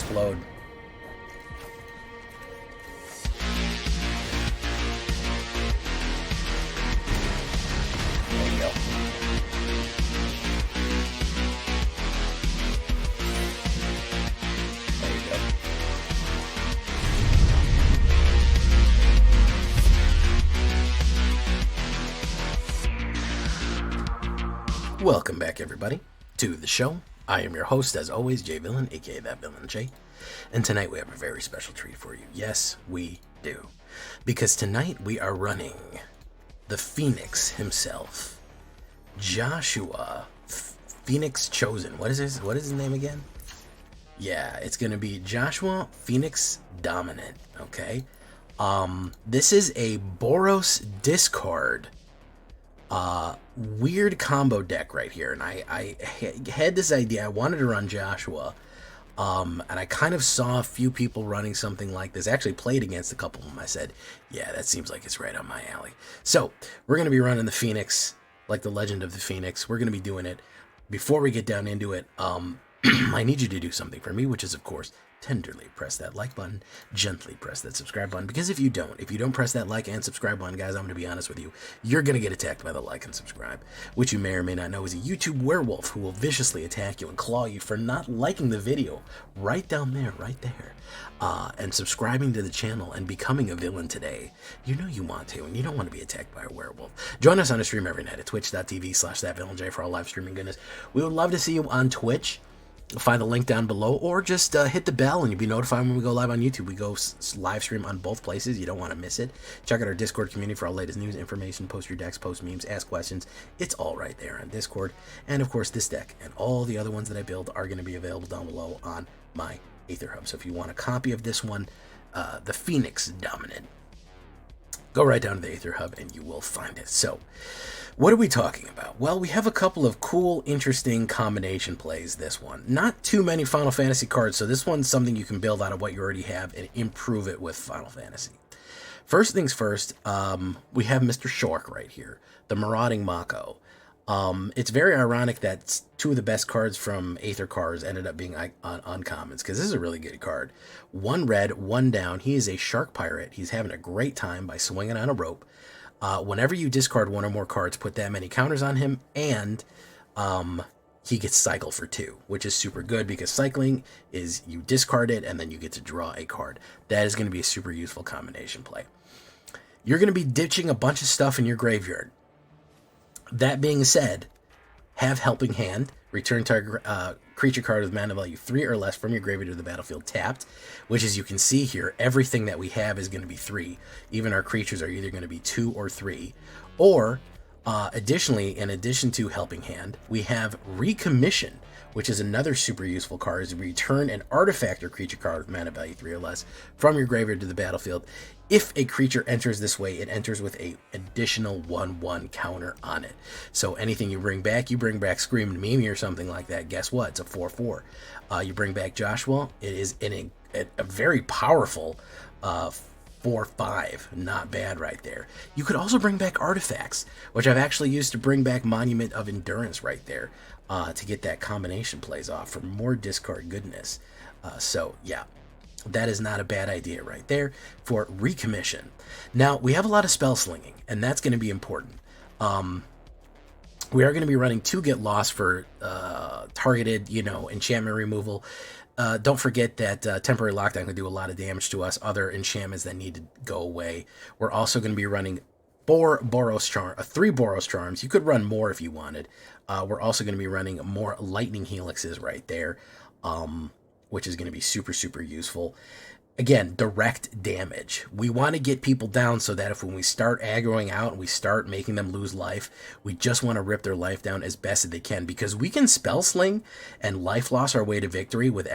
explode. There you go. There you go. Welcome back, everybody, to the show. I am your host, as always, Jay Villain, aka That Villain Jay. And tonight we have a very special treat for you. Yes, we do. Because tonight we are running the Phoenix himself, Joshua Phoenix Chosen. What is his name again? Yeah, it's going to be Joshua Phoenix Dominant, okay? This is a Boros discard weird combo deck right here, and I had this idea. I wanted to run Joshua, and I kind of saw a few people running something like this. I actually played against a couple of them. I said, yeah, that seems like it's right on my alley. So we're going to be running the Phoenix, like the Legend of the Phoenix. We're going to be doing it. Before we get down into it, I need you to do something for me, which is, of course, tenderly press that like button, gently press that subscribe button, because if you don't press that like and subscribe button, guys, I'm going to be honest with you, you're going to get attacked by the like and subscribe, which you may or may not know is a YouTube werewolf who will viciously attack you and claw you for not liking the video right down there, right there, and subscribing to the channel and becoming a villain today. You know you want to, and you don't want to be attacked by a werewolf. Join us on a stream every night at twitch.tv/thatvillainj for all live streaming goodness. We would love to see you on Twitch. Find the link down below, or just hit the bell and you'll be notified when we go live on YouTube. We go live stream on both places. You don't want to miss it. Check out our Discord community for all latest news, information, post your decks, post memes, ask questions. It's all right there on Discord. And of course, this deck and all the other ones that I build are going to be available down below on my AetherHub. So if you want a copy of this one, the Phoenix Dominant, go right down to the AetherHub and you will find it. So what are we talking about? Well, we have a couple of cool, interesting combination plays this one. Not too many Final Fantasy cards, so this one's something you can build out of what you already have and improve it with Final Fantasy. First things first, we have Mr. Shork right here, the Marauding Mako. It's very ironic that two of the best cards from Aether cards ended up being uncommons, because this is a really good card. 1 red, 1 down. He is a shark pirate. He's having a great time by swinging on a rope. Whenever you discard 1 or more cards, put that many counters on him, and he gets cycle for 2, which is super good, because cycling is you discard it and then you get to draw a card. That is going to be a super useful combination play. You're going to be ditching a bunch of stuff in your graveyard. That being said, have Helping Hand. Return target creature card with mana value 3 or less from your graveyard to the battlefield tapped, which, as you can see here, everything that we have is going to be 3. Even our creatures are either going to be 2 or 3. Or, additionally, in addition to Helping Hand, we have Recommission, which is another super useful card. Is return an artifact or creature card with mana value 3 or less from your graveyard to the battlefield. If a creature enters this way, it enters with a additional 1/1 counter on it. So anything you bring back Screamed Mimi or something like that, guess what? It's a 4/4. You bring back Joshua, it is in a very powerful 4/5. Not bad right there. You could also bring back artifacts, which I've actually used to bring back Monument of Endurance right there, to get that combination plays off for more discard goodness. So yeah, that is not a bad idea right there for Recommission. Now, we have a lot of spell slinging, and that's going to be important. We are going to be running 2 Get Lost for targeted, enchantment removal. Don't forget that temporary lockdown can do a lot of damage to us. Other enchantments that need to go away. We're also going to be running 3 Boros Charms. You could run more if you wanted. We're also going to be running more Lightning Helixes right there, which is going to be super, super useful. Again, direct damage. We want to get people down so that if when we start aggroing out and we start making them lose life, we just want to rip their life down as best as they can, because we can spell sling and life loss our way to victory without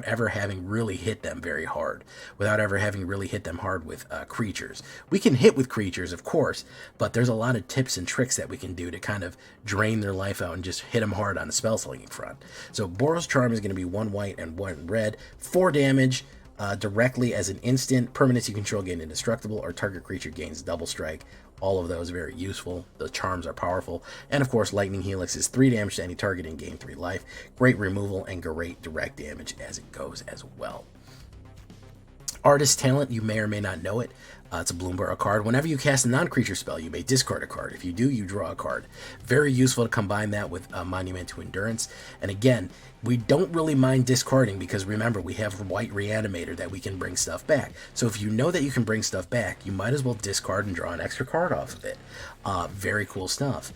ever having really hit them very hard, without ever having really hit them hard with creatures. We can hit with creatures, of course, but there's a lot of tips and tricks that we can do to kind of drain their life out and just hit them hard on the spell slinging front. So Boros Charm is going to be 1 white and 1 red, 4 damage. Directly as an instant, permanents you control gain indestructible, or target creature gains double strike All of those very useful. The charms are powerful. And of course, Lightning Helix is 3 damage to any target and gain 3 life. Great removal and great direct damage as it goes as well. Artist Talent, you may or may not know it. It's a Bloomborough card. Whenever you cast a non-creature spell, you may discard a card. If you do, you draw a card. Very useful to combine that with Monument to Endurance. And again, we don't really mind discarding because remember, we have White Reanimator that we can bring stuff back. So if you know that you can bring stuff back, you might as well discard and draw an extra card off of it. Very cool stuff.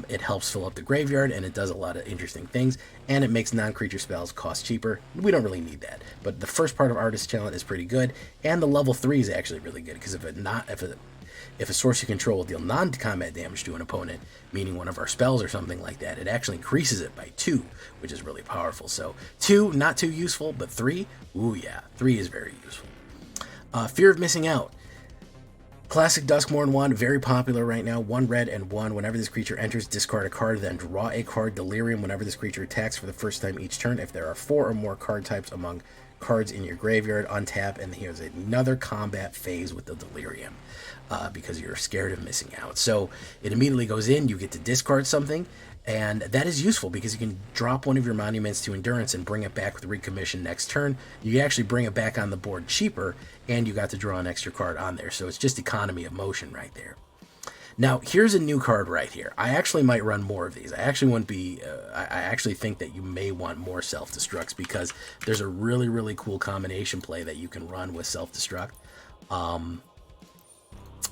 It helps fill up the graveyard, and it does a lot of interesting things, and it makes non-creature spells cost cheaper. We don't really need that, but the first part of Artist Talent is pretty good, and the level 3 is actually really good, because if a source you control will deal non-combat damage to an opponent, meaning one of our spells or something like that, it actually increases it by 2, which is really powerful. So 2, not too useful, but 3, ooh yeah, 3 is very useful. Fear of Missing Out. Classic Duskmourn 1, very popular right now. 1 red and 1. Whenever this creature enters, discard a card, then draw a card. Delirium, whenever this creature attacks for the first time each turn, if there are 4 or more card types among cards in your graveyard, untap, and here's another combat phase with the Delirium, because you're scared of missing out. So it immediately goes in, you get to discard something, and that is useful because you can drop one of your monuments to Endurance and bring it back with Recommission next turn. You actually bring it back on the board cheaper, and you got to draw an extra card on there. So it's just economy of motion right there. Now, here's a new card right here. I actually might run more of these. I actually wouldn't be. I actually think that you may want more Self-Destructs because there's a really, really cool combination play that you can run with Self-Destruct. And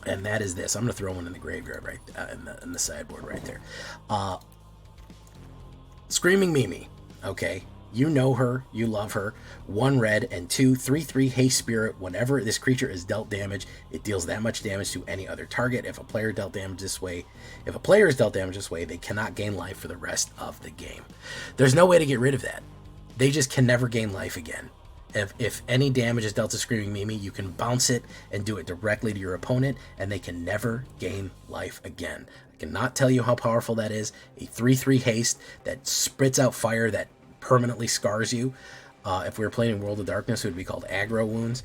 that is this. I'm going to throw one in the graveyard right in the sideboard right there. Screaming Mimi, okay, you know her, you love her. 1 red and 2, 3/3 Haste Spirit. Whenever this creature is dealt damage, it deals that much damage to any other target. If a player is dealt damage this way, they cannot gain life for the rest of the game. There's no way to get rid of that. They just can never gain life again. If any damage is dealt to Screaming Mimi, you can bounce it and do it directly to your opponent, and they can never gain life again. I cannot tell you how powerful that is. A 3/3 haste that spits out fire that permanently scars you. If we were playing in World of Darkness, it would be called Aggro Wounds.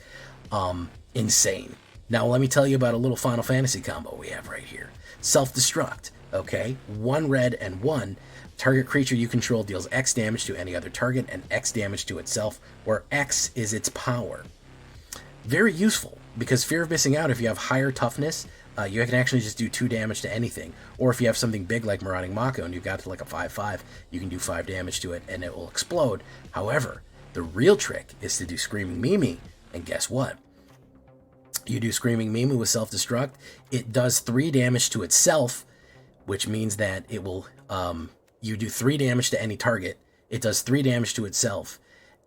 Insane. Now, let me tell you about a little Final Fantasy combo we have right here. Self-Destruct, okay? 1 red and 1. Target creature you control deals X damage to any other target and X damage to itself, where X is its power. Very useful, because Fear of Missing Out, if you have higher toughness, you can actually just do 2 damage to anything. Or if you have something big like Marauding Mako and you've got to like a 5/5, you can do 5 damage to it and it will explode. However, the real trick is to do Screaming Mimi, and guess what? You do Screaming Mimi with Self-Destruct, it does 3 damage to itself, which means that it will... you do 3 damage to any target, it does 3 damage to itself,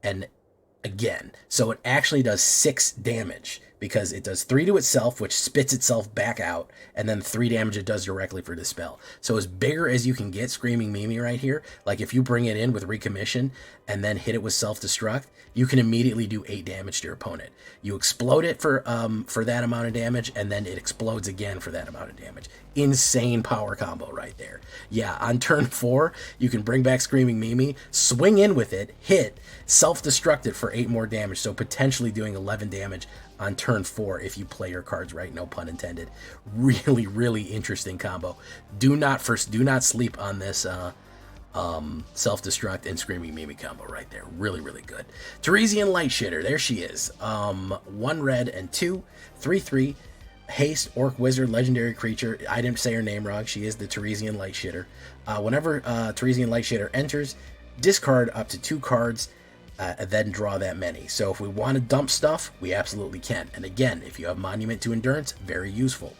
and again, so it actually does 6 damage, because it does 3 to itself, which spits itself back out, and then 3 damage it does directly for the spell. So as bigger as you can get Screaming Mimi right here, like if you bring it in with Recommission, and then hit it with Self-Destruct, you can immediately do 8 damage to your opponent. You explode it for that amount of damage, and then it explodes again for that amount of damage. Insane power combo right there. Yeah, on turn 4, you can bring back Screaming Mimi, swing in with it, hit, Self-Destruct it for 8 more damage, so potentially doing 11 damage on turn 4 if you play your cards right, no pun intended. Really, really interesting combo. Do not sleep on this Self-Destruct and Screaming Mimi combo right there. Really, really good. Teresian Lightshitter, there she is. 1 red and 2, 3/3 haste, Orc Wizard, legendary creature. I didn't say her name wrong. She is the Teresian Lightshitter. Whenever Teresian Lightshitter enters, discard up to 2 cards, and then draw that many. So if we want to dump stuff, we absolutely can. And again, if you have Monument to Endurance, very useful.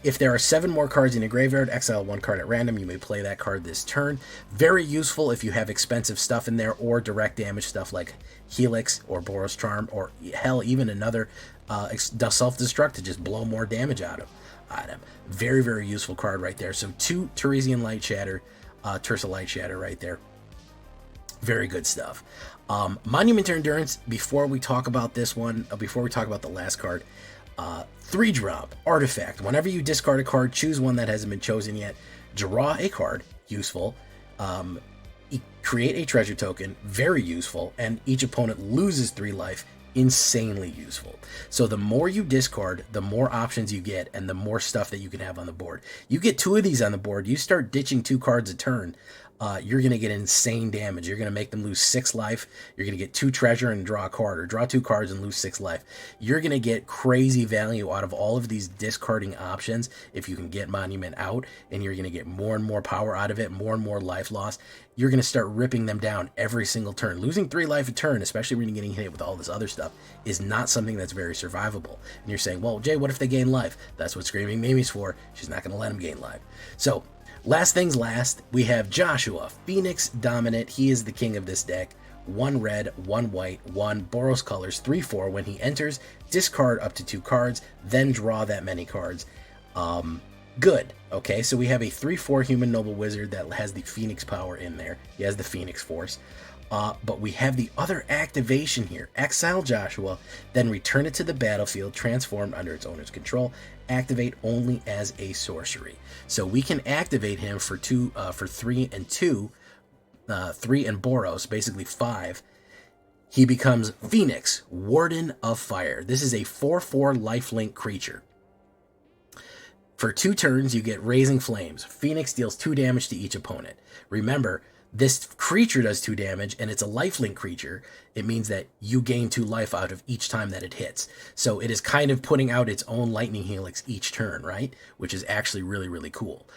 If there are 7 more cards in your graveyard, exile 1 card at random. You may play that card this turn. Very useful if you have expensive stuff in there, or direct damage stuff like Helix or Boros Charm, or hell, even another Self-Destruct to just blow more damage out of him. Very, very useful card right there. So 2 Teresian Lightshatter, Tersa Lightshatter right there. Very good stuff. Monument to Endurance, before we talk about this one, before we talk about the last card, 3-drop Artifact. Whenever you discard a card, choose one that hasn't been chosen yet. Draw a card, useful. Create a treasure token, very useful. And each opponent loses 3 life insanely useful. So the more you discard, the more options you get, and the more stuff that you can have on the board. You get 2 of these on the board, you start ditching 2 cards a turn, you're going to get insane damage. You're going to make them lose 6 life. You're going to get 2 treasure and draw a card, or draw 2 cards and lose 6 life. You're going to get crazy value out of all of these discarding options if you can get Monument out, and you're going to get more and more power out of it, more and more life loss. You're going to start ripping them down every single turn. Losing 3 life a turn, especially when you're getting hit with all this other stuff, is not something that's very survivable. And you're saying, well, Jay, what if they gain life? That's what Screaming Mimi's for. She's not going to let them gain life. So, last things last, we have Joshua, Phoenix Dominant. He is the king of this deck. 1 red, 1 white, 1 Boros colors, 3/4. When he enters, discard up to 2 cards, then draw that many cards. Good. Okay, so we have a 3/4 Human Noble Wizard that has the Phoenix power in there. He has the Phoenix Force. But we have the other activation here. Exile Joshua, then return it to the battlefield, transformed under its owner's control. Activate only as a sorcery. So we can activate him for 3 and 2, 3 and Boros, basically 5. He becomes Phoenix, Warden of Fire. This is a 4/4 lifelink creature. For 2 turns, you get Raising Flames. Phoenix deals 2 damage to each opponent. Remember, this creature does 2 damage, and it's a lifelink creature. It means that you gain 2 life out of each time that it hits. So it is kind of putting out its own lightning helix each turn, right? Which is actually really, really cool.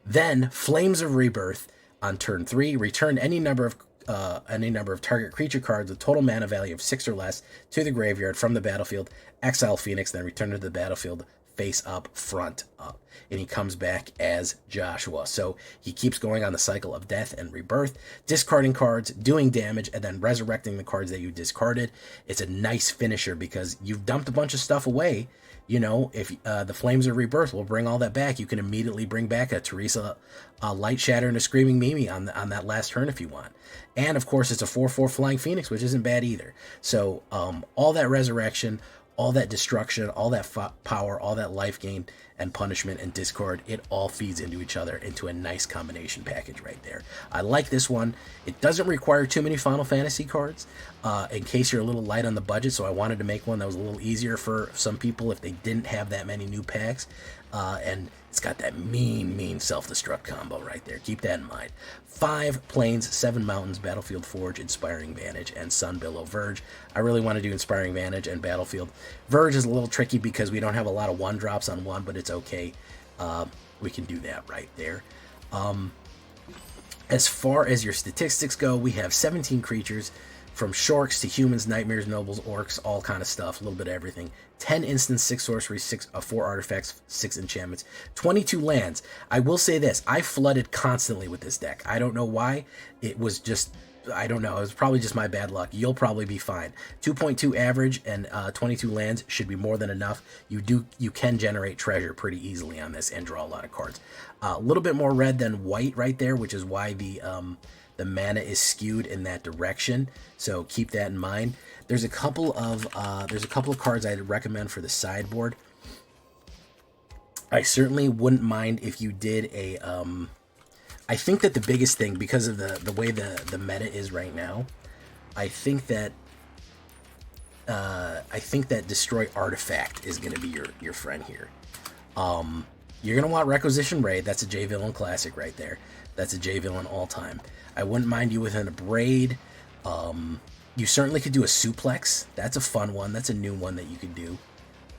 Then, Flames of Rebirth on turn 3. Return any number of target creature cards with total mana value of 6 or less to the graveyard from the battlefield. Exile Phoenix, then return to the battlefield face up, front up. And he comes back as Joshua. So he keeps going on the cycle of death and rebirth, discarding cards, doing damage, and then resurrecting the cards that you discarded. It's a nice finisher because you've dumped a bunch of stuff away. You know, if the Flames of Rebirth will bring all that back, you can immediately bring back a Teresa Light Shatter and a Screaming Mimi on that last turn if you want. And, of course, it's a 4/4 Flying Phoenix, which isn't bad either. So all that resurrection, all that destruction, all that power, all that life gain and punishment and discard, it all feeds into each other into a nice combination package right there. I like this one. It doesn't require too many Final Fantasy cards in case you're a little light on the budget, so I wanted to make one that was a little easier for some people if they didn't have that many new packs. And it's got that mean self-destruct combo right there. Keep that in mind. 5 plains, 7 mountains, Battlefield Forge, Inspiring Vantage, and Sunbillow Verge. I really want to do Inspiring Vantage and Battlefield. Verge is a little tricky because we don't have a lot of 1-drops on 1, but it's okay. We can do that right there. As far as your statistics go, we have 17 creatures, from Shorks to humans, nightmares, nobles, orcs, all kind of stuff, a little bit of everything. 10 instants, 6 sorceries, 4 artifacts, 6 enchantments, 22 lands. I will say this, I flooded constantly with this deck. I don't know why. It was just, I don't know. It was probably just my bad luck. You'll probably be fine. 2.2 average and 22 lands should be more than enough. You can generate treasure pretty easily on this and draw a lot of cards. A little bit more red than white right there, which is why the mana is skewed in that direction, so keep that in mind. There's a couple of cards I'd recommend for the sideboard. I certainly wouldn't mind if you did a. I think that the biggest thing, because of the way the meta is right now, I think that Destroy Artifact is going to be your friend here. You're going to want Requisition Raid. That's a J-Villain classic right there. That's a J-Villain all-time. I wouldn't mind you with an Abrade. You certainly could do a Suplex. That's a fun one. That's a new one that you could do.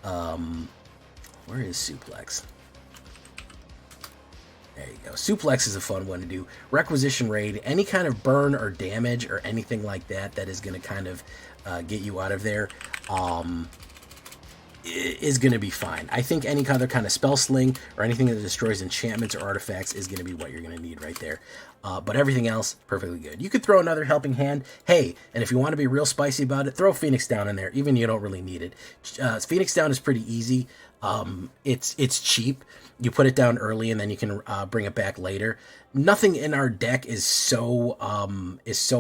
Where is Suplex? There you go. Suplex is a fun one to do. Requisition Raid, any kind of burn or damage or anything like that that is going to kind of get you out of there is going to be fine. I think any other kind of spell sling or anything that destroys enchantments or artifacts is going to be what you're going to need right there. But everything else, perfectly good. You could throw another helping hand. Hey, and if you want to be real spicy about it, throw Phoenix Down in there, even you don't really need it. Phoenix Down is pretty easy. It's cheap. You put it down early and then you can bring it back later. Nothing in our deck is so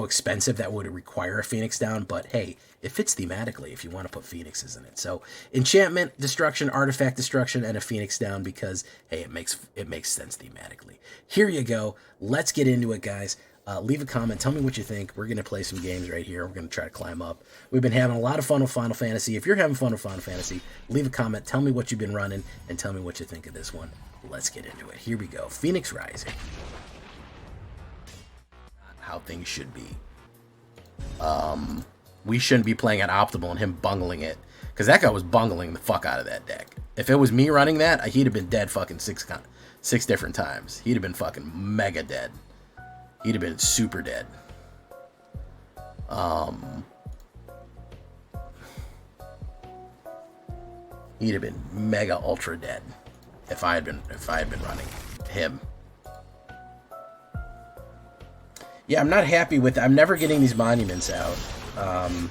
expensive that would require a Phoenix Down, but hey, it fits thematically if you want to put Phoenixes in it. So enchantment, destruction, artifact destruction, and a Phoenix Down because hey, it makes sense thematically. Here you go. Let's get into it, guys. Leave a comment. Tell me what you think. We're going to play some games right here. We're going to try to climb up. We've been having a lot of fun with Final Fantasy. If you're having fun with Final Fantasy, leave a comment. Tell me what you've been running, and tell me what you think of this one. Let's get into it. Here we go. Phoenix Rising. How things should be. We shouldn't be playing at optimal and him bungling it. Because that guy was bungling the fuck out of that deck. If it was me running that, he'd have been dead fucking six different times. He'd have been fucking mega dead. He'd have been super dead. He'd have been mega ultra dead if I had been running him. Yeah, I'm not happy with. I'm never getting these monuments out. I'm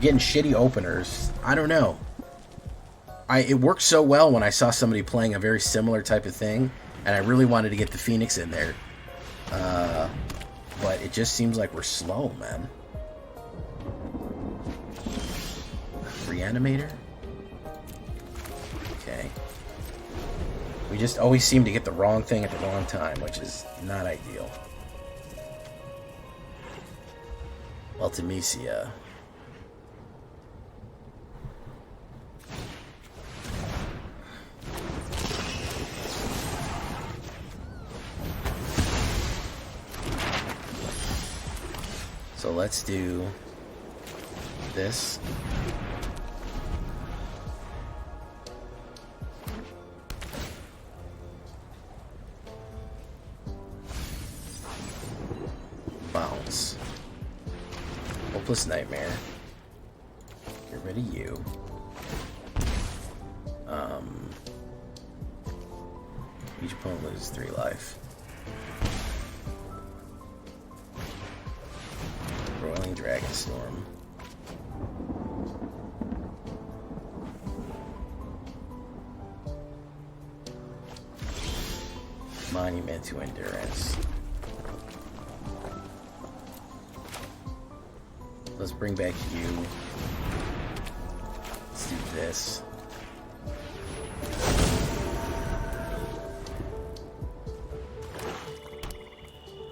getting shitty openers. I don't know. It worked so well when I saw somebody playing a very similar type of thing, and I really wanted to get the Phoenix in there. But it just seems like we're slow, man. Reanimator? Okay. We just always seem to get the wrong thing at the wrong time, which is not ideal. Ultimisia. So let's do this. Bounce. Hopeless Nightmare. Get rid of you. Each opponent loses 3 life. Roiling Dragonstorm. Monument to Endurance. Let's bring back you. Let's do this.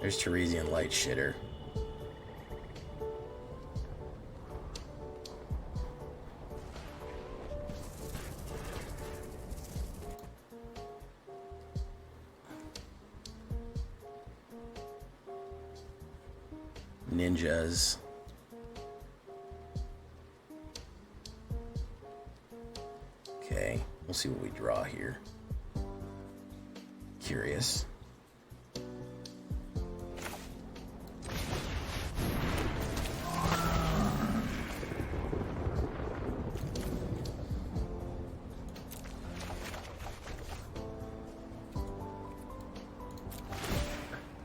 There's Teresian Light Shitter. Ninjas. Okay, we'll see what we draw here. Curious.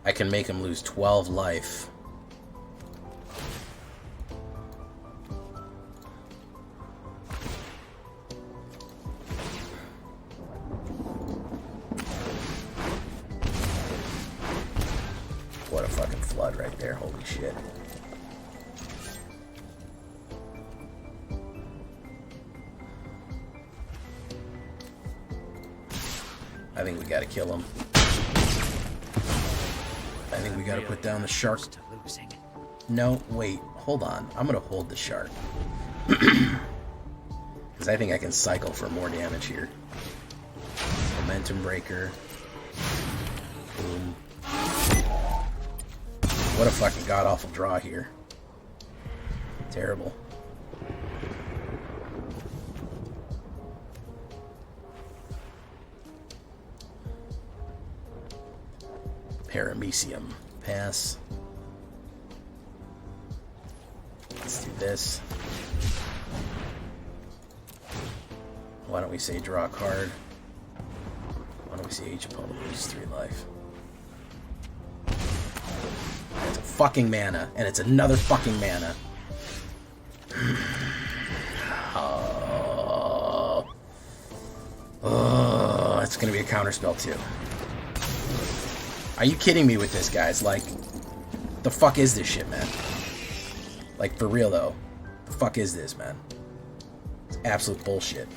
I can make him lose 12 life. What a fucking flood right there, holy shit. I think we gotta kill him. I think we gotta put down the shark. No, wait, hold on. I'm gonna hold the shark. Because I think I can cycle for more damage here. Momentum Breaker. Boom. What a fucking god-awful draw here. Terrible. Paramecium. Pass. Let's do this. Why don't we say draw a card? Why don't we say each opponent loses 3 life? It's a fucking mana, and it's another fucking mana. Oh, it's gonna be a counterspell too. Are you kidding me with this, guys? Like, the fuck is this shit, man? Like, for real though, the fuck is this, man? It's absolute bullshit.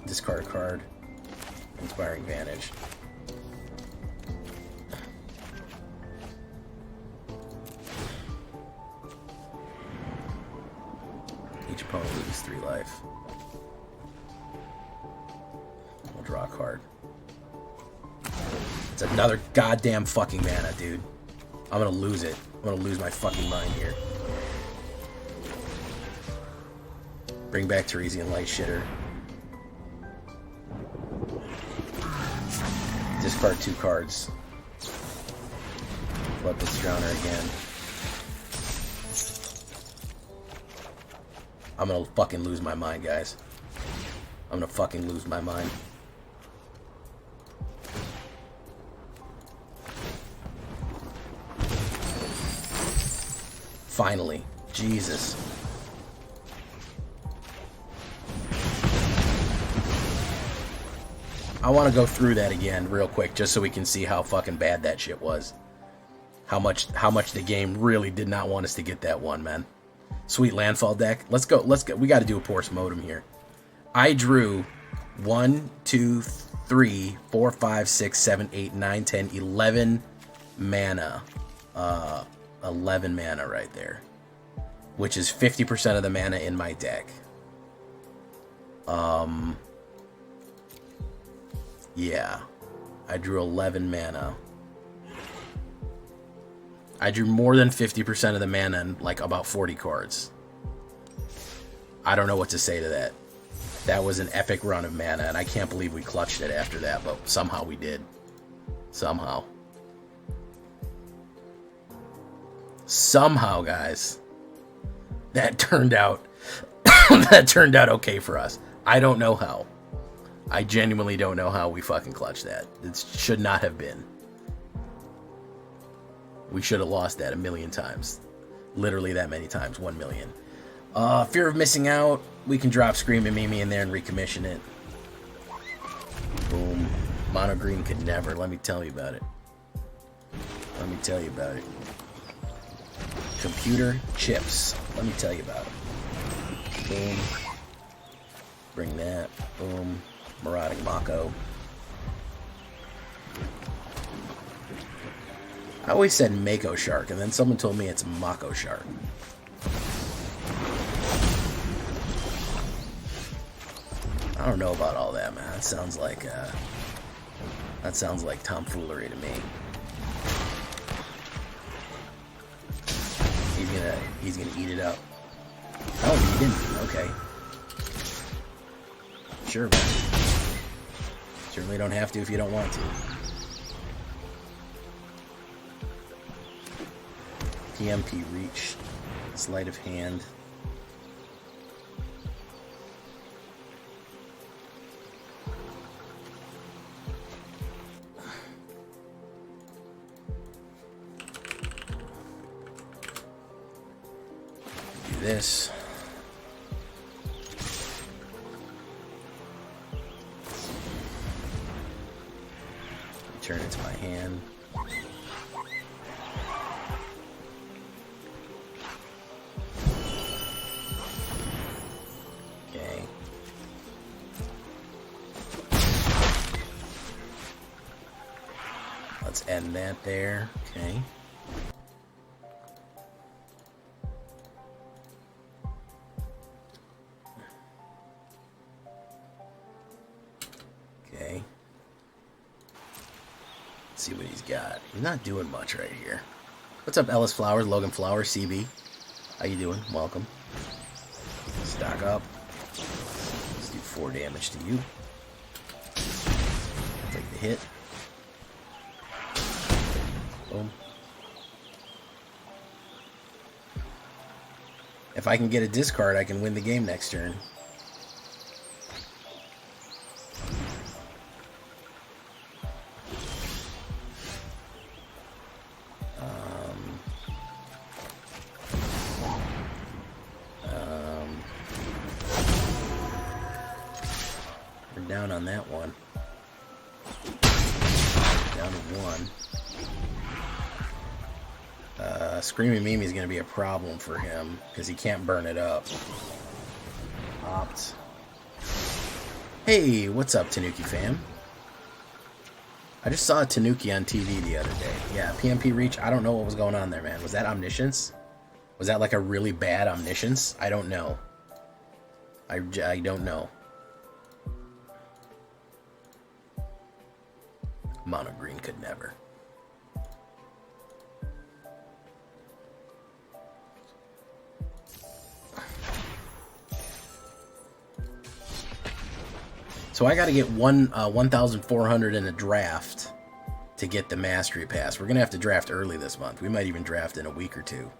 Discard a card. Inspiring Vantage. opponent loses 3 life. We'll draw a card. It's another goddamn fucking mana, dude. I'm gonna lose it. I'm gonna lose my fucking mind here. Bring back Teresian Light Shitter. Discard 2 cards. Floodpits Drowner again. I'm gonna fucking lose my mind, guys. I'm gonna fucking lose my mind. Finally. Jesus. I want to go through that again real quick just so we can see how fucking bad that shit was. How much the game really did not want us to get that one, man. Sweet landfall deck. Let's go. We got to do a Porous Modem here. I drew 1, 2, 3, 4, 5, 6, 7, 8, 9, 10, 11 mana. 11 mana right there, which is 50% of the mana in my deck. Yeah, I drew 11 mana. I drew more than 50% of the mana in like about 40 cards. I don't know what to say to that. That was an epic run of mana, and I can't believe we clutched it after that, but somehow we did. Somehow. Somehow, guys, that turned out that turned out okay for us. I don't know how. I genuinely don't know how we fucking clutched that. It should not have been. We should have lost that 1,000,000 times. Literally that many times. 1,000,000. Fear of missing out. We can drop Screaming Mimi in there and recommission it. Boom. Mono green could never. Let me tell you about it. Let me tell you about it. Computer chips. Let me tell you about it. Boom. Bring that. Boom. Marauding Mako. I always said Mako Shark, and then someone told me it's Mako Shark. I don't know about all that, man. That sounds like tomfoolery to me. He's gonna eat it up. Oh, he didn't. Okay. Sure, man. Certainly don't have to if you don't want to. PMP Reach. Sleight of Hand. Do this. Return it to my hand. Okay. Let's end that there. Okay. Okay. Let's see what he's got. He's not doing much right here. What's up, Ellis Flowers, Logan Flowers, CB? How you doing? Welcome. Stock up. Let's do 4 damage to you. Take the hit. Boom. If I can get a discard, I can win the game next turn. We're down on that one. Down to 1. Screaming Mimi is going to be a problem for him because he can't burn it up. Opt. Hey, what's up, Tanuki fam? I just saw a Tanuki on TV the other day. Yeah, PMP Reach. I don't know what was going on there, man. Was that Omniscience? Was that like a really bad Omniscience? I don't know. I don't know. Mono green could never. So I got to get 1,400 in a draft to get the mastery pass. We're gonna have to draft early this month. We might even draft in a week or two.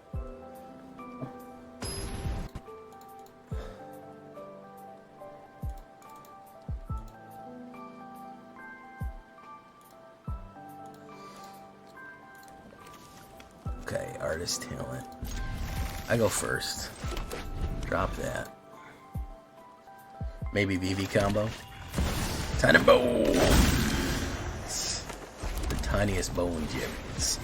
Okay, artist talent. I go first. Drop that. Maybe VV combo. Tiny bones. The tiniest bones you can see.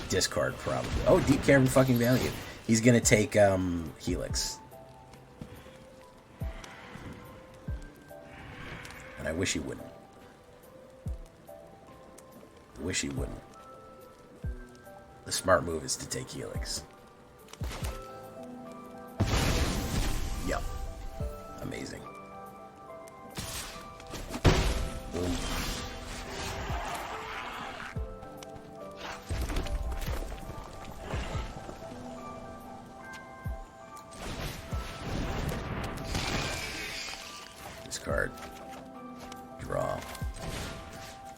Discard probably. Oh, deep cavern fucking value. He's gonna take Helix. And I wish he wouldn't. Wish he wouldn't. The smart move is to take Helix. Yep. Amazing. Boom. Discard. Draw.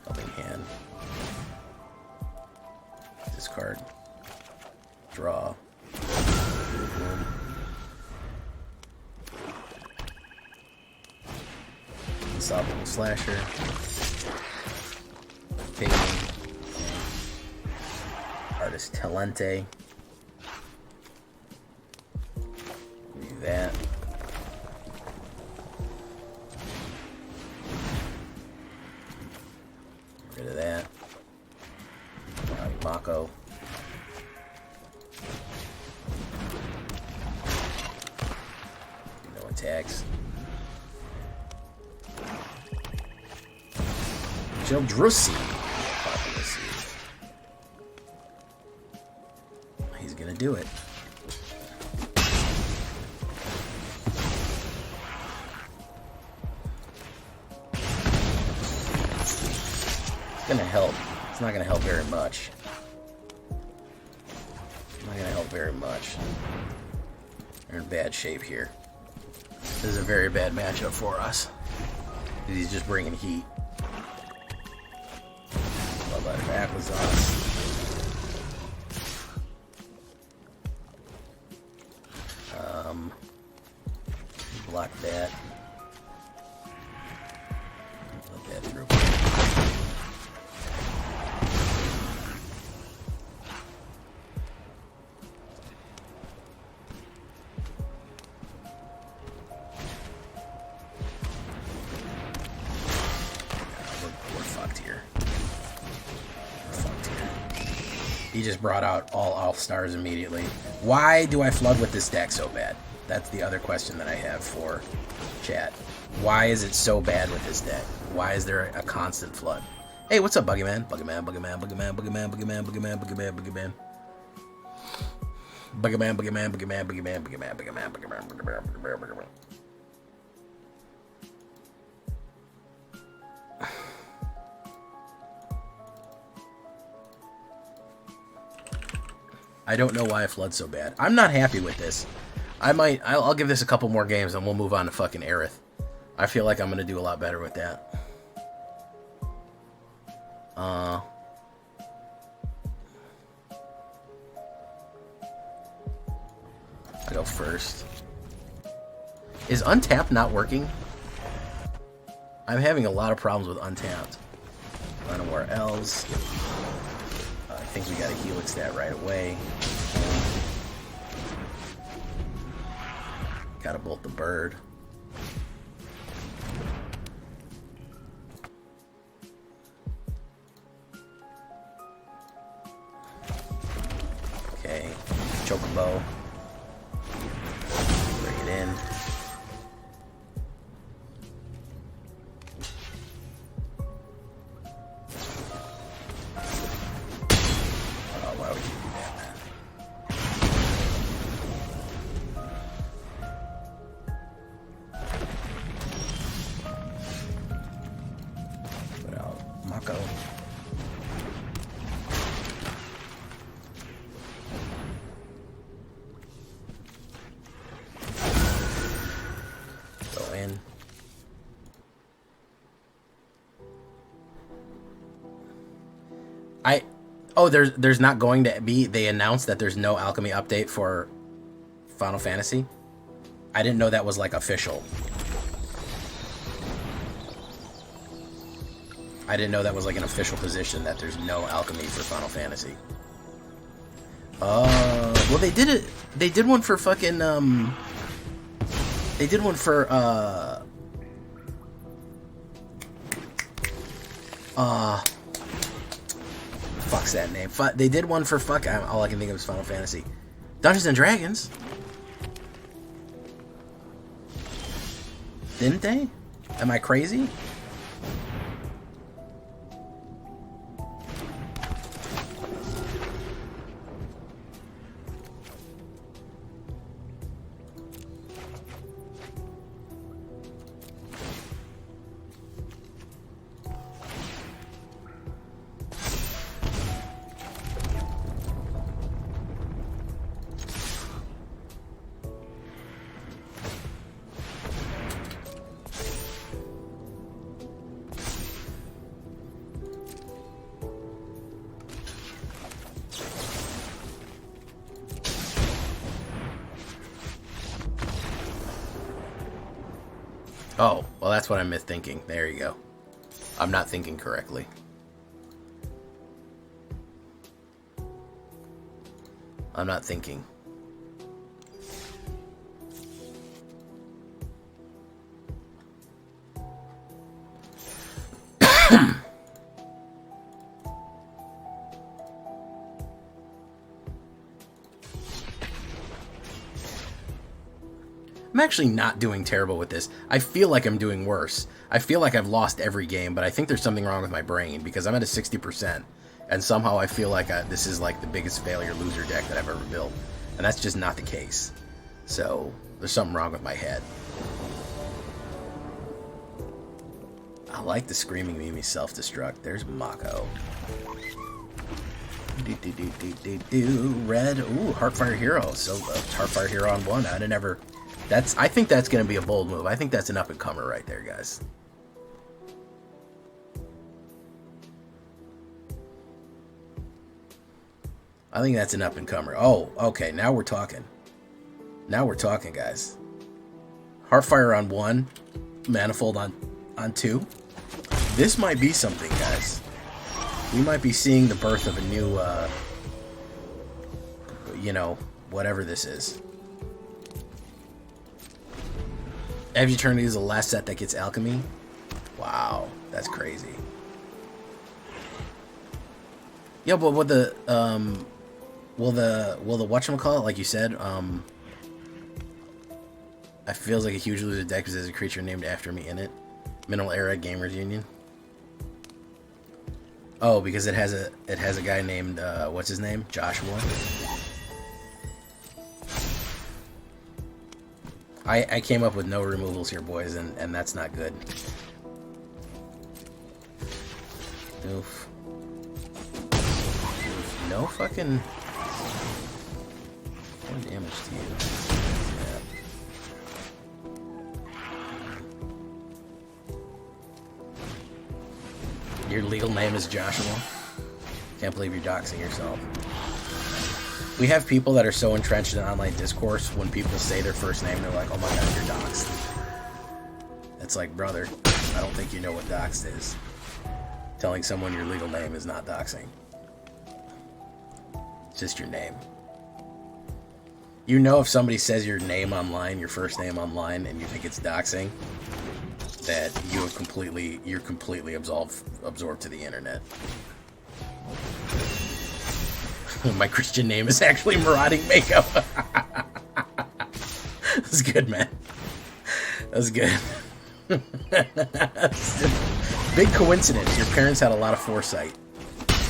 Helping hand. Discard. Draw. Boom. Unstoppable Slasher. Taking. Artist Talente. Do that. Get rid of that. Mako. No attacks. Jildrussi. He's gonna do it. It's gonna help. It's not gonna help very much. Not gonna help very much. They're in bad shape here. This is a very bad matchup for us. He's just bringing heat. Applesauce. Block that. Let that through. We're fucked here. He just brought out all All-Stars immediately. Why do I flood with this deck so bad? That's the other question that I have for chat. Why is it so bad with this deck? Why is there a constant flood? Hey, what's up, Buggyman? Buggyman, Buggyman, Buggyman, Buggyman, Buggyman, Buggyman, Buggyman, Buggyman. Buggyman, Buggyman, Buggyman, Buggyman, Buggyman, Buggyman, Buggyman, Buggyman, Buggyman. I don't know why I flood so bad. I'm not happy with this. I'll give this a couple more games and we'll move on to fucking Aerith. I feel like I'm gonna do a lot better with that. I go first. Is Untapped not working? I'm having a lot of problems with Untapped. I don't know where else. I think we gotta Helix that right away. Gotta bolt the bird. Okay, Chocobo. Bring it in. Oh, why would you do that, man? Mako. Go in. Oh, there's not going to be. They announced that there's no alchemy update for Final Fantasy. I didn't know that was like official. I didn't know that was like an official position that there's no alchemy for Final Fantasy. Well, they did it. They did one for fucking They did one for fuck's that name? They did one for all I can think of is Final Fantasy. Dungeons and Dragons. Didn't they? Am I crazy? Oh, well, that's what I'm thinking. There you go. I'm not thinking correctly. I'm not thinking. I'm actually not doing terrible with this. I feel like I'm doing worse. I feel like I've lost every game, but I think there's something wrong with my brain because I'm at a 60%, and somehow I feel like this is like the biggest failure loser deck that I've ever built, and that's just not the case. So there's something wrong with my head. I like the Screaming Mimi self-destruct. There's Mako. Red. Ooh, Heartfire Hero. So Heartfire Hero on one. I think that's going to be a bold move. I think that's an up-and-comer right there, guys. I think that's an up-and-comer. Oh, okay, now we're talking. Now we're talking, guys. Heartfire on one, Manifold on two. This might be something, guys. We might be seeing the birth of a new, whatever this is. Edge Eternity is the last set that gets alchemy. Wow, that's crazy. Yeah, but with the will the whatchamacallit, like you said, it feels like a huge loser deck because there's a creature named after me in it. Mineral Era Gamers Union. Oh, because it has a guy named what's his name? Joshua. I came up with no removals here, boys, and that's not good. Oof. No fucking... No damage to you. Yeah. Your legal name is Joshua? Can't believe you're doxing yourself. We have people that are so entrenched in online discourse, when people say their first name, they're like, oh my god, you're doxed. It's like, brother, I don't think you know what doxed is. Telling someone your legal name is not doxing. It's just your name. You know, if somebody says your name online, your first name online, and you think it's doxing, that you're completely absorbed to the internet. My Christian name is actually Marauding Makeup. That's good, man. That's good. Big coincidence. Your parents had a lot of foresight.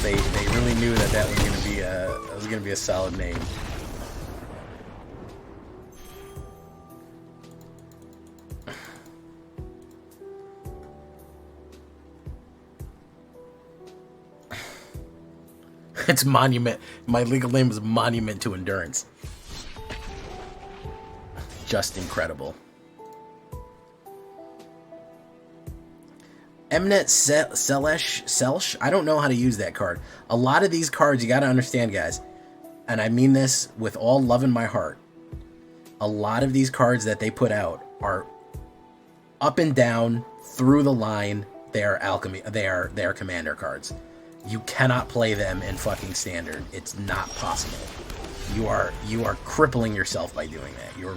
They really knew that was gonna be a solid name. It's Monument. My legal name is Monument to Endurance. Just incredible. Mnet Selsh. I don't know how to use that card. A lot of these cards, you got to understand, guys, and I mean this with all love in my heart. A lot of these cards that they put out are up and down through the line. They are alchemy. They are commander cards. You cannot play them in fucking standard. It's not possible. You are crippling yourself by doing that. You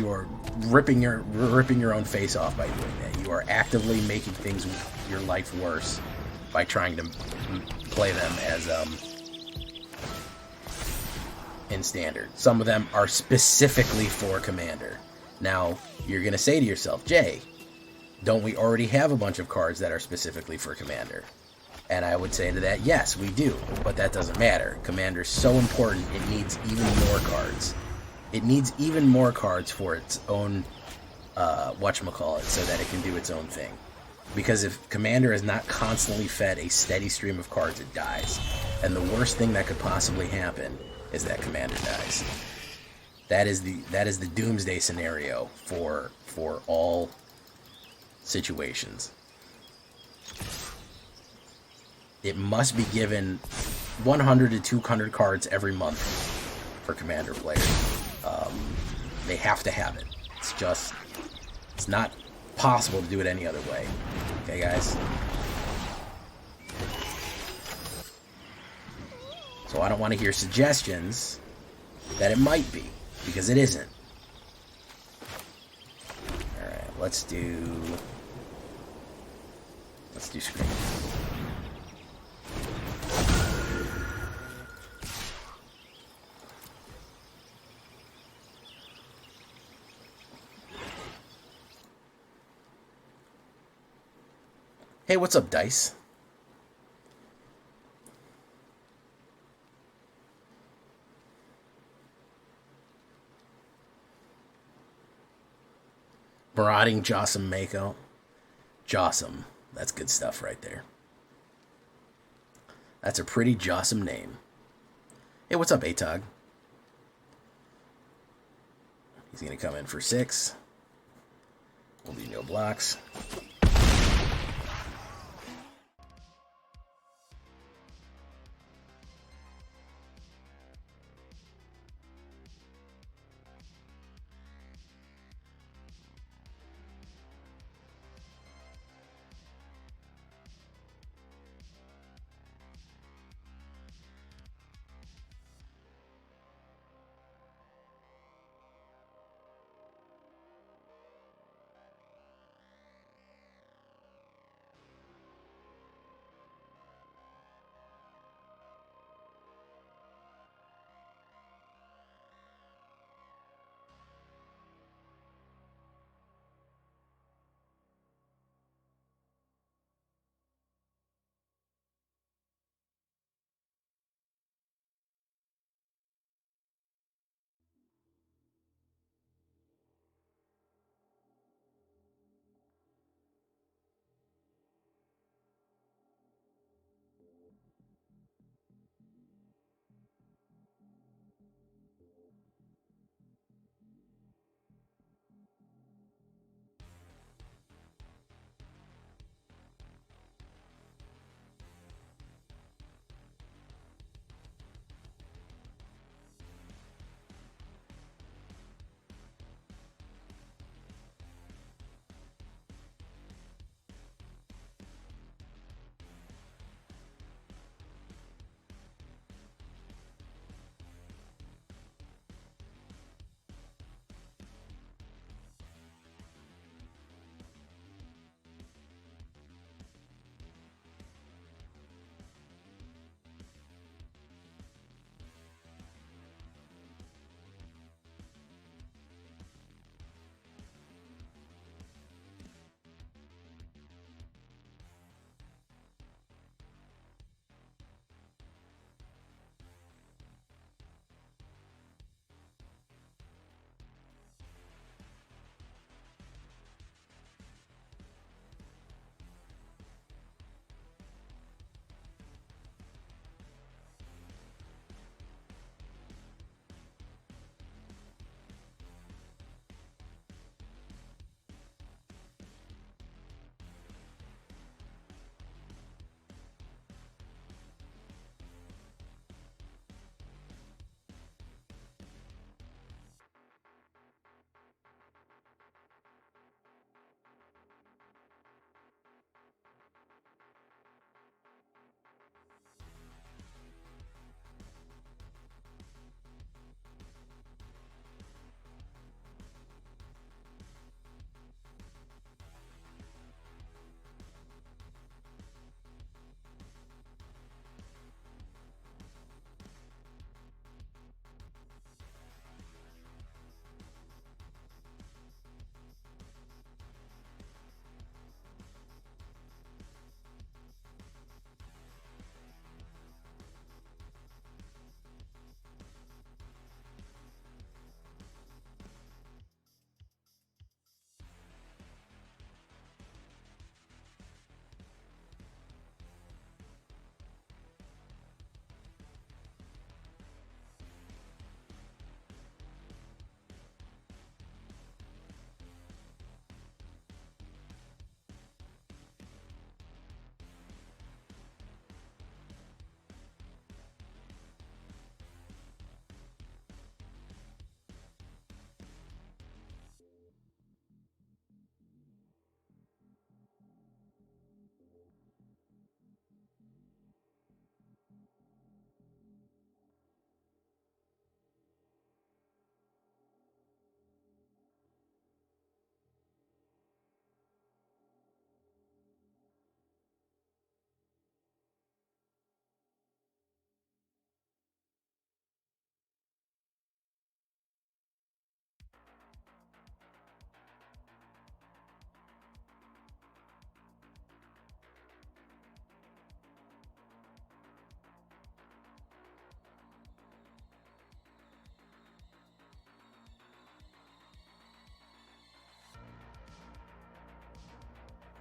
are ripping your own face off by doing that. You are actively making things your life worse by trying to play them as in standard. Some of them are specifically for commander. Now you're gonna say to yourself, Jay, don't we already have a bunch of cards that are specifically for commander? And I would say to that, yes, we do, but that doesn't matter. Commander's so important, it needs even more cards. It needs even more cards for its own, whatchamacallit, so that it can do its own thing. Because if Commander is not constantly fed a steady stream of cards, it dies. And the worst thing that could possibly happen is that Commander dies. That is the doomsday scenario for all situations. It must be given 100 to 200 cards every month for Commander players. They have to have it. It's not possible to do it any other way. Okay, guys? So I don't want to hear suggestions that it might be, because it isn't. Alright, let's do screen. Hey, what's up, Dice? Marauding Jossum Mako. Jossum. That's good stuff right there. That's a pretty Jossum name. Hey, what's up, Atog? He's going to come in for 6. We'll do no blocks.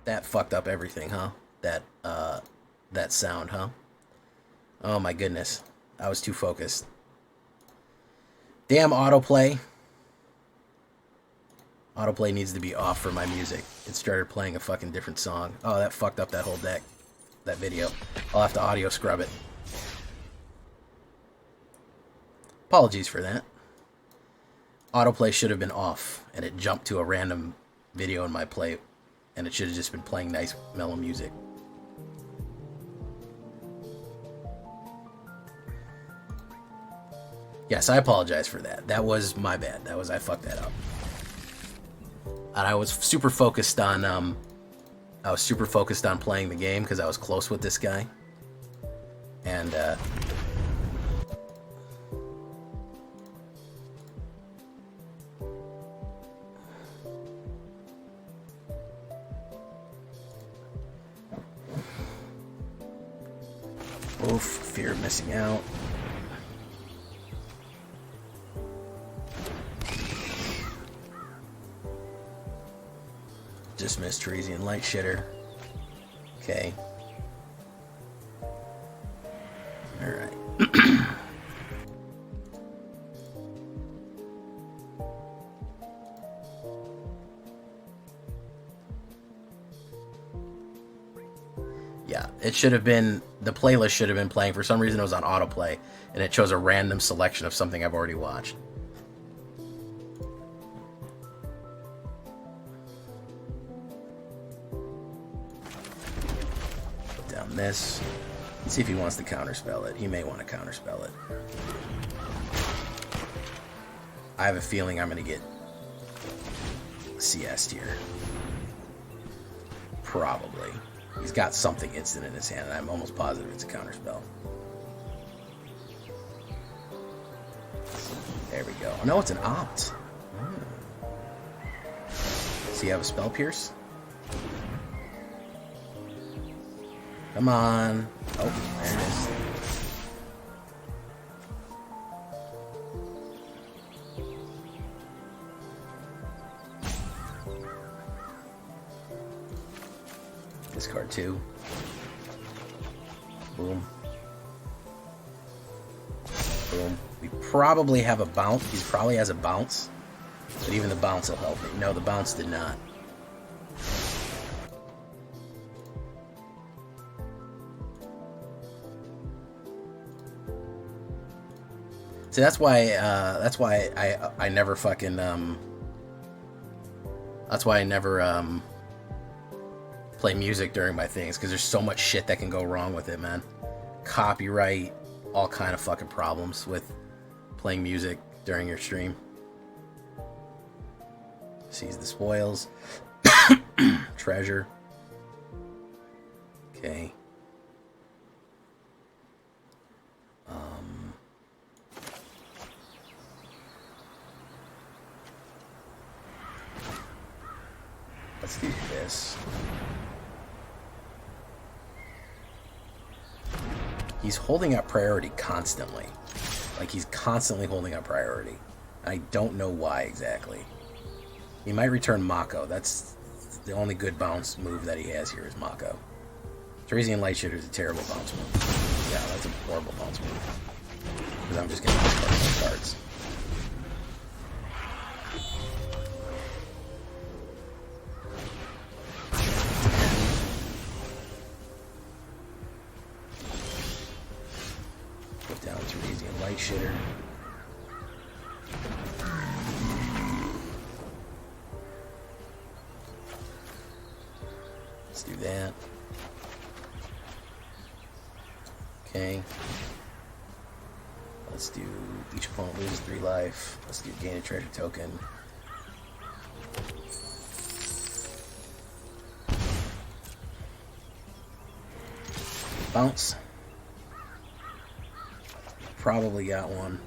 That fucked up everything, huh? That sound, huh? Oh my goodness. I was too focused. Damn autoplay. Autoplay needs to be off for my music. It started playing a fucking different song. Oh, that fucked up that whole deck. That video. I'll have to audio scrub it. Apologies for that. Autoplay should have been off, and it jumped to a random video in my play, and it should have just been playing nice, mellow music. Yes, I apologize for that. That was my bad. I fucked that up. And I was super focused on playing the game because I was close with this guy. And oof, fear of missing out. Dismiss Teresian Light Shitter. Okay. Alright. Yeah, it should have been, the playlist should have been playing. For some reason it was on autoplay, and it chose a random selection of something I've already watched. This. Let's see if he wants to counterspell it. He may want to counterspell it. I have a feeling I'm going to get CS'd here. Probably. He's got something instant in his hand, and I'm almost positive it's a counterspell. There we go. Oh, no, it's an opt. Does he have a spell pierce? Come on. Oh, there it is. Discard 2. Boom. Boom. We probably have a bounce. He probably has a bounce. But even the bounce will help me. No, the bounce did not. See, that's why I never fucking that's why I never play music during my things, because there's so much shit that can go wrong with it, man. Copyright, all kind of fucking problems with playing music during your stream. Seize the spoils. Treasure. Okay. Let's do this. He's holding up priority constantly. Like, he's constantly holding up priority. I don't know why exactly. He might return Mako. That's the only good bounce move that he has here is Mako. Teresian Light Shitter is a terrible bounce move. Yeah, that's a horrible bounce move. Because I'm just going to discard those cards. Put down Teresian Light Shitter. Let's do that. Okay. Let's do each opponent loses 3 life. Let's do gain a treasure token. Bounce. Probably got one.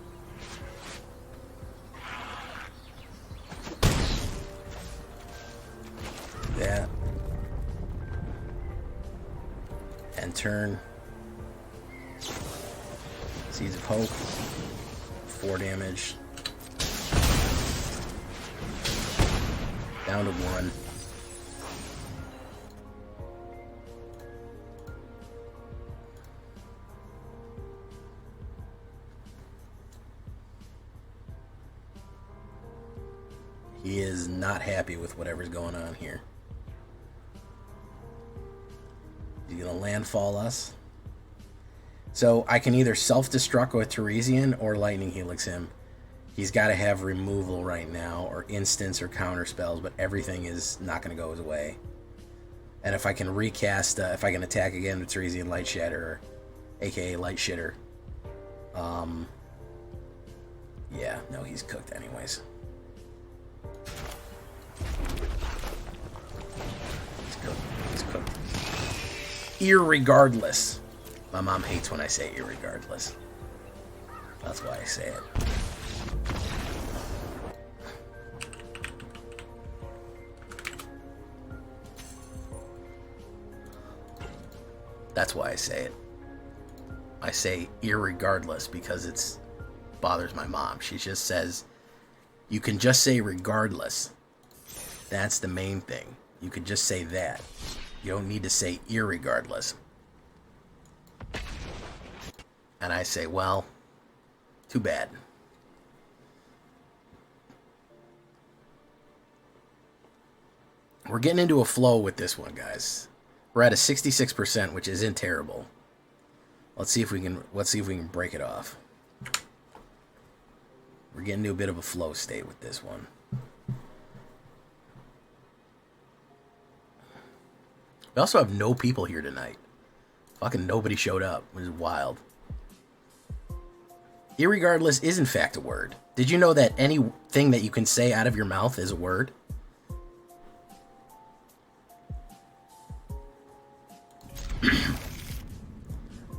That. And turn. Seeds of Hope. 4 damage. Down to 1. He is not happy with whatever's going on here. He's going to landfall us. So I can either self-destruct with Teresian or Lightning Helix him. He's got to have removal right now, or instants or counter spells, but everything is not going to go his way. And if I can recast, if I can attack again with Teresian Light Shatter, aka Light Shitter, yeah, no, he's cooked anyways. He's cooked. Irregardless. My mom hates when I say irregardless. That's why I say it. That's why I say it. I say irregardless because it's bothers my mom. She just says, you can just say regardless. That's the main thing. You could just say that. You don't need to say irregardless. And I say, well, too bad. We're getting into a flow with this one, guys. We're at a 66%, which isn't terrible. Let's see if we can break it off. We're getting into a bit of a flow state with this one. We also have no people here tonight. Fucking nobody showed up, which is wild. Irregardless is in fact a word. Did you know that anything that you can say out of your mouth is a word?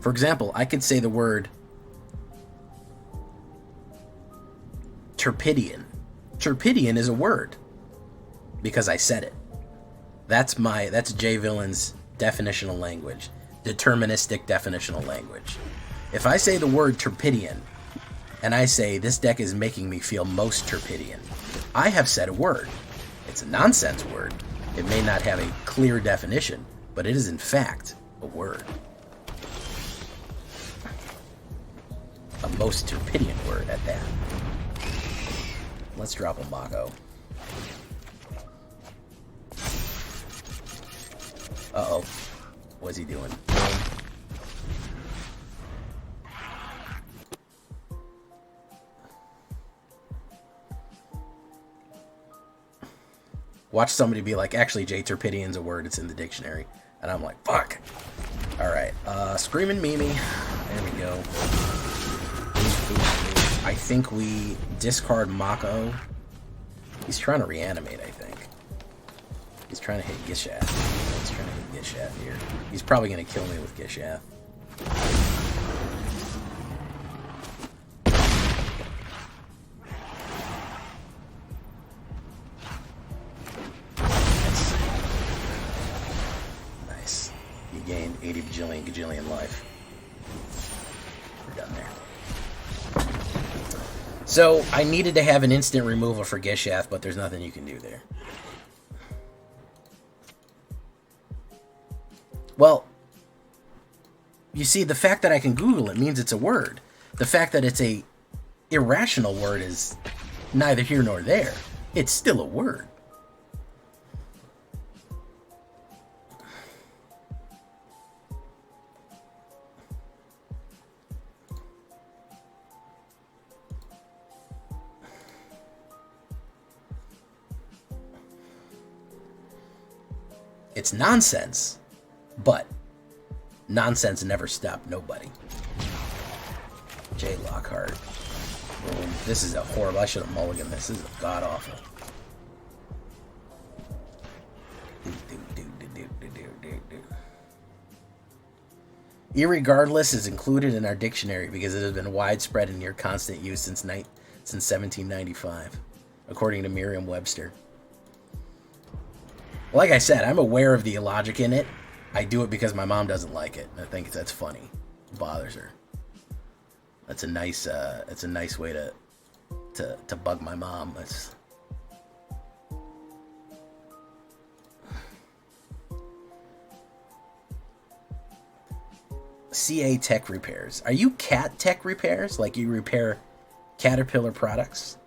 For example, I could say the word Turpidian. Turpidian is a word because I said it. That's J Villain's definitional language, deterministic definitional language. If I say the word Turpidian and I say this deck is making me feel most Turpidian, I have said a word. It's a nonsense word. It may not have a clear definition, but it is in fact a word. A most Turpidian word at that. Let's drop a Mako. Uh-oh. What's he doing? Watch somebody be like, actually, J. Turpidian's a word. It's in the dictionary. And I'm like, fuck. Alright. Screaming Mimi. There we go. I think we discard Mako. He's trying to reanimate, I think. He's trying to hit Gishath. He's trying to hit Gishath here. He's probably going to kill me with Gishath. Nice. You gained 80 gajillion life. We're done there. So, I needed to have an instant removal for Gishath, but there's nothing you can do there. Well, you see, the fact that I can Google it means it's a word. The fact that it's a irrational word is neither here nor there. It's still a word. It's nonsense, but nonsense never stopped nobody. Jay Lockhart. This is a horrible. I should have mulliganed this. This is god awful. Irregardless is included in our dictionary because it has been widespread and near constant use since 1795, according to Merriam-Webster. Like I said, I'm aware of the illogic in it. I do it because my mom doesn't like it. I think that's funny. It bothers her. That's a nice way to bug my mom. That's CA Tech Repairs. Are you Cat Tech Repairs? Like you repair Caterpillar products?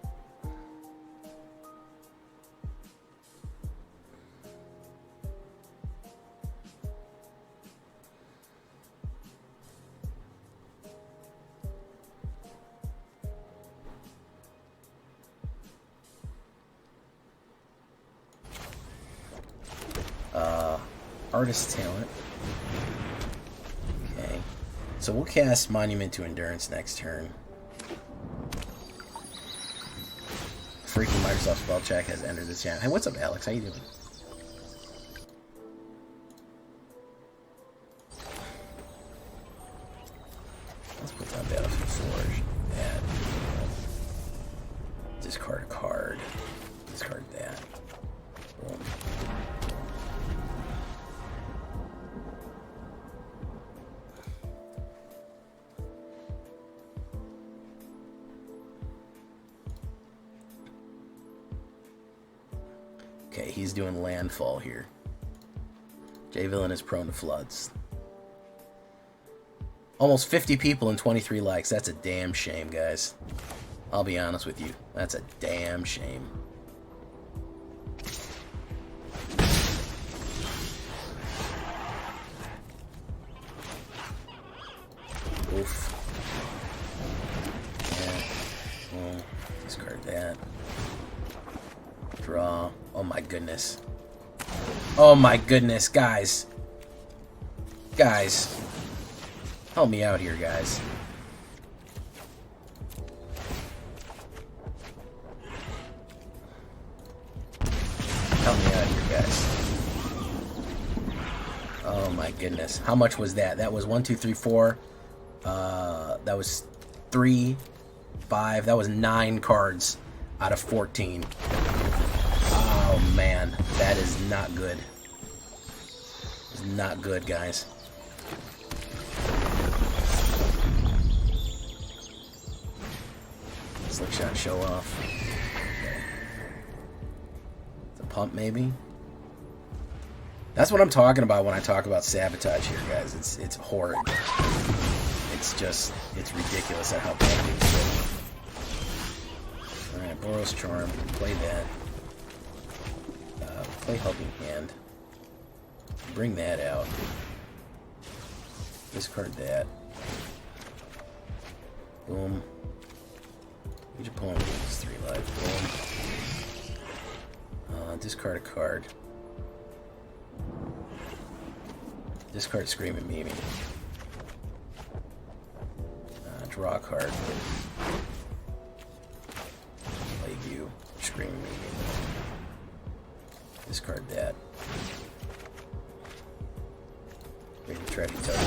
Artist Talent. Okay. So we'll cast Monument to Endurance next turn. Freaking Microsoft Spell Check has entered the channel. Hey, what's up, Alex? How you doing? Let's put down Battlefield Forge. That. Discard a card. Discard that. Boom. Okay, he's doing landfall here. J-Villain is prone to floods. Almost 50 people and 23 likes. That's a damn shame, guys. I'll be honest with you. That's a damn shame. Oof. Yeah. Oh, discard that. Draw. Oh my goodness. Oh my goodness, guys. Guys. Help me out here, guys. Help me out here, guys. Oh my goodness. How much was that? That was 1, 2, 3, 4. That was 3, 5. That was 9 cards out of 14. Oh man, that is not good. It's not good, guys. Slick shot, show off. Okay. The pump, maybe. That's what I'm talking about when I talk about sabotage here, guys. It's horrid. It's ridiculous at how bad we do. Alright, Boros Charm. Play that. Play Helping Hand. Bring that out. Discard that. Boom. Each opponent gets 3 life. Boom. Discard a card. Discard Screaming Mimi. Draw a card. Play you. Screaming Mimi. Discard that. Maybe try to touch.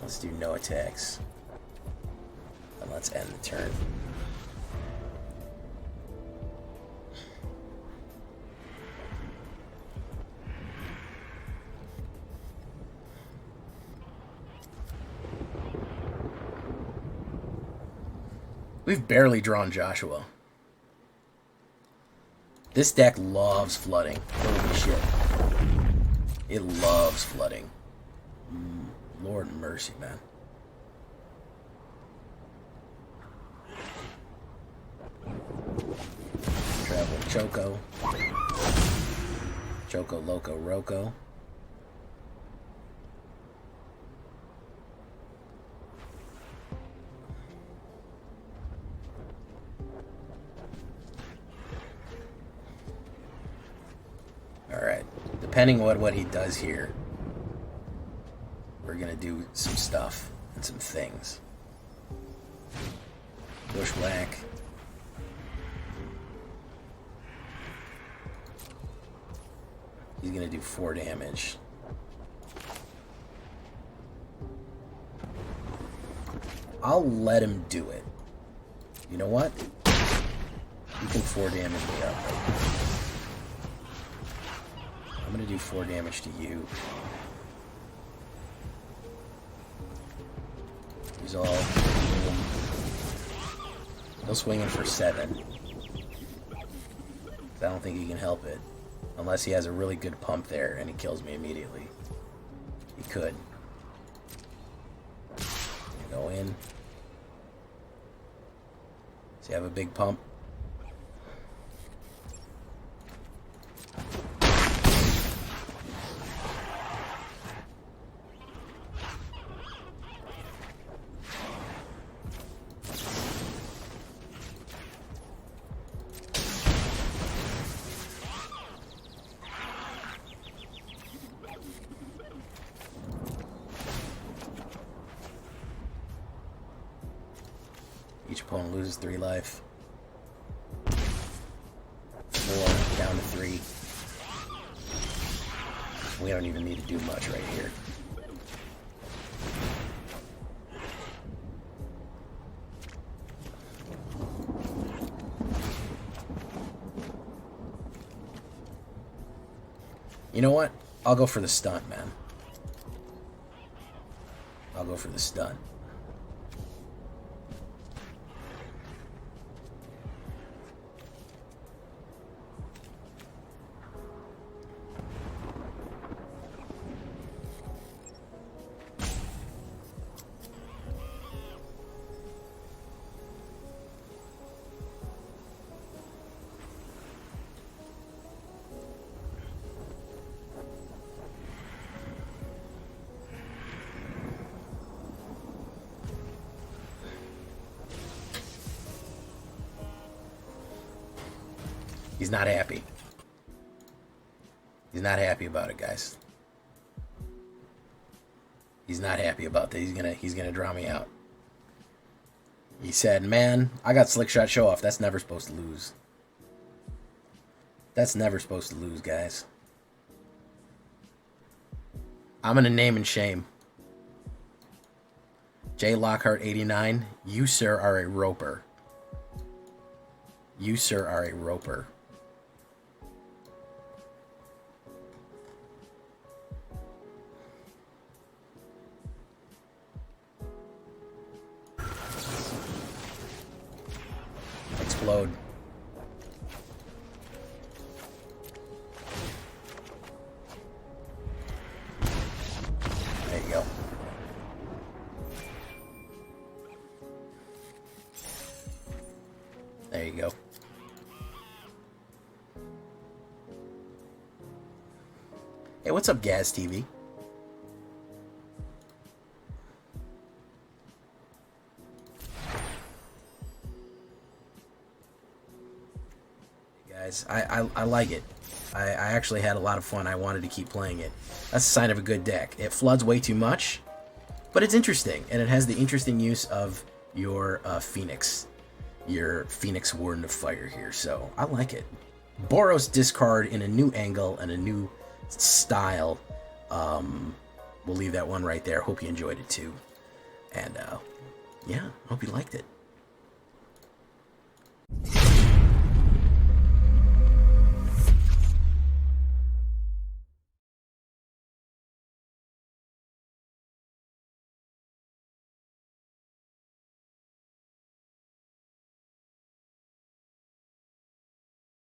Let's do no attacks. And let's end the turn. We've barely drawn Joshua. This deck loves flooding. Holy shit. It loves flooding. Lord mercy, man. Travel Choco. Choco Loco Roco. Alright. Depending on what he does here, we're gonna do some stuff and some things. Bushwhack. He's gonna do 4 damage. I'll let him do it. You know what? You can 4 damage me up. I'm gonna do 4 damage to you. He's all... He'll swing in for 7. I don't think he can help it. Unless he has a really good pump there and he kills me immediately. He could. Go in. Does he have a big pump? Each opponent loses 3 life. 4, down to 3. We don't even need to do much right here. You know what? I'll go for the stunt, man. I'll go for the stunt. He's not happy. He's not happy about it, guys. He's not happy about that. He's gonna draw me out. He said, "Man, I got slick shot show off. That's never supposed to lose. That's never supposed to lose, guys." I'm gonna name and shame. J Lockhart 89. You sir are a roper. You sir are a roper. Explode. There you go. There you go. Hey, what's up, Gaz TV? Guys, I like it. I actually had a lot of fun. I wanted to keep playing it. That's a sign of a good deck. It floods way too much, but it's interesting, and it has the interesting use of your Phoenix Warden of Fire here, so I like it. Boros discard in a new angle and a new style. We'll leave that one right there. Hope you enjoyed it too, and yeah, hope you liked it.